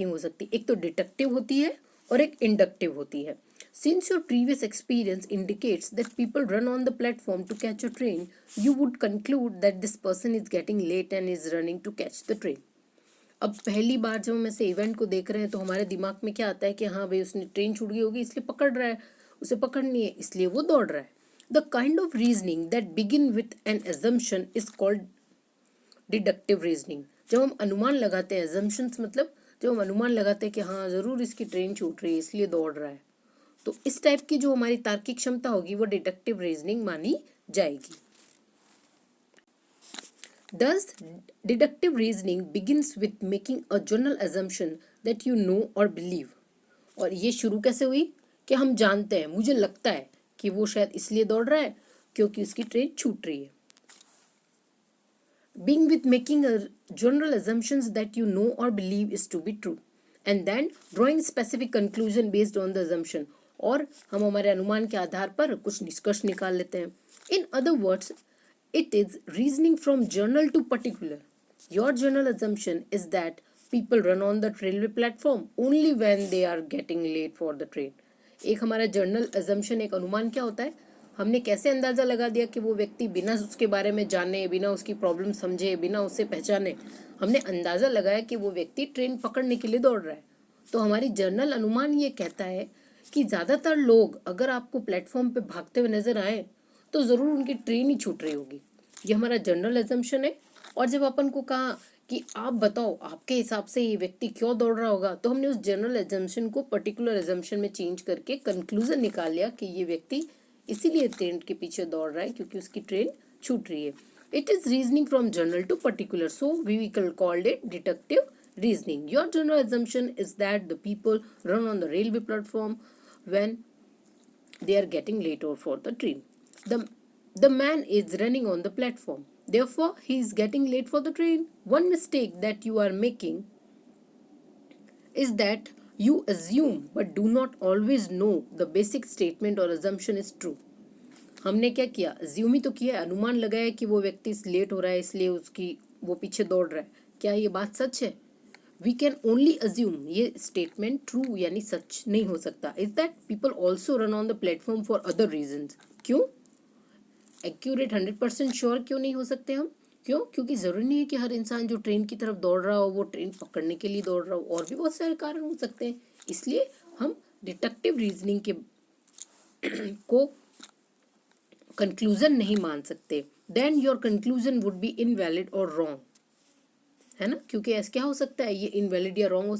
हो सकती है, एक तो डिडक्टिव होती है और एक इंडक्टिव होती है. Since your previous experience indicates that people run on the platform to catch a train, you would conclude that this person is getting late and is running to catch the train. अब पहली बार जब हम ऐसे event को देख रहे हैं तो हमारे दिमाग में क्या आता है कि हाँ भाई उसने ट्रेन छूट गई होगी इसलिए पकड़ रहा है, उसे पकड़नी है इसलिए वो दौड़ रहा है. The kind of reasoning that begin with an assumption is called deductive reasoning. जब हम अनुमान लगाते हैं, एजम्पशंस मतलब जब हम अनुमान लगाते हैं कि हाँ ज़रूर इसकी ट्रेन छूट रही है इसलिए दौड़ रहा है, तो इस टाइप की जो हमारी तार्किक क्षमता होगी वो डिडक्टिव रीजनिंग मानी जाएगी. Thus, deductive reasoning begins with making a general assumption that you know or believe. और ये शुरू कैसे हुई कि हम जानते हैं, मुझे लगता है कि वो शायद इसलिए दौड़ रहा है क्योंकि उसकी ट्रेन छूट रही है. Being with making a general assumptions that you know or believe is to be true, and then drawing specific conclusion based on the assumption. और हम हमारे अनुमान के आधार पर कुछ निष्कर्ष निकाल लेते हैं. In other words, it is reasoning from general to particular. Your general assumption is that people run on the railway platform only when they are getting late for the train. एक हमारा जर्नल assumption, एक अनुमान क्या होता है, हमने कैसे अंदाज़ा लगा दिया कि वो व्यक्ति बिना उसके बारे में जाने, बिना उसकी प्रॉब्लम समझे, बिना उसे पहचाने, हमने अंदाज़ा लगाया कि वो व्यक्ति ट्रेन पकड़ने के लिए दौड़ रहा है. तो हमारी जर्नल अनुमान ये कहता है कि ज़्यादातर लोग अगर आपको प्लेटफॉर्म पे भागते हुए नजर आए तो ज़रूर उनकी ट्रेन ही छूट रही होगी. ये हमारा जनरल एजम्पशन है. और जब अपन को कहा कि आप बताओ आपके हिसाब से ये व्यक्ति क्यों दौड़ रहा होगा, तो हमने उस जनरल एजम्पशन को पर्टिकुलर एजम्पशन में चेंज करके कंक्लूजन निकाल लिया कि ये व्यक्ति इसीलिए ट्रेन के पीछे दौड़ रहा है क्योंकि उसकी ट्रेन छूट रही है. It is reasoning from general to particular, so we called it deductive reasoning. Your general assumption is that the people run on the railway platform when they are getting late or for the train. The man is running on the platform. Therefore, he is getting late for the train. One mistake that you are making is that you assume but do not always know the basic statement or assumption is true. हमने क्या किया, assume ही तो किया, अनुमान लगाया कि वो व्यक्ति लेट हो रहा है इसलिए उसकी वो पीछे दौड़ रहा है. क्या ये बात सच है? वी कैन ओनली अज्यूम, ये स्टेटमेंट ट्रू यानी सच नहीं हो सकता. Is that people also run on the platform for other reasons. क्यों? एक्यूरेट 100% श्योर क्यों नहीं हो सकते हम? क्यों? क्योंकि ज़रूरी नहीं है कि हर इंसान जो ट्रेन की तरफ दौड़ रहा हो वो ट्रेन पकड़ने के लिए दौड़ रहा हो, और भी बहुत सारे कारण हो सकते हैं. इसलिए हम डिडक्टिव रीजनिंग के को कंक्लूजन नहीं मान सकते. Then your conclusion would be invalid और रॉन्ग, है ना, क्योंकि ऐसा क्या हो सकता है, ये इनवैलिड या रॉन्ग हो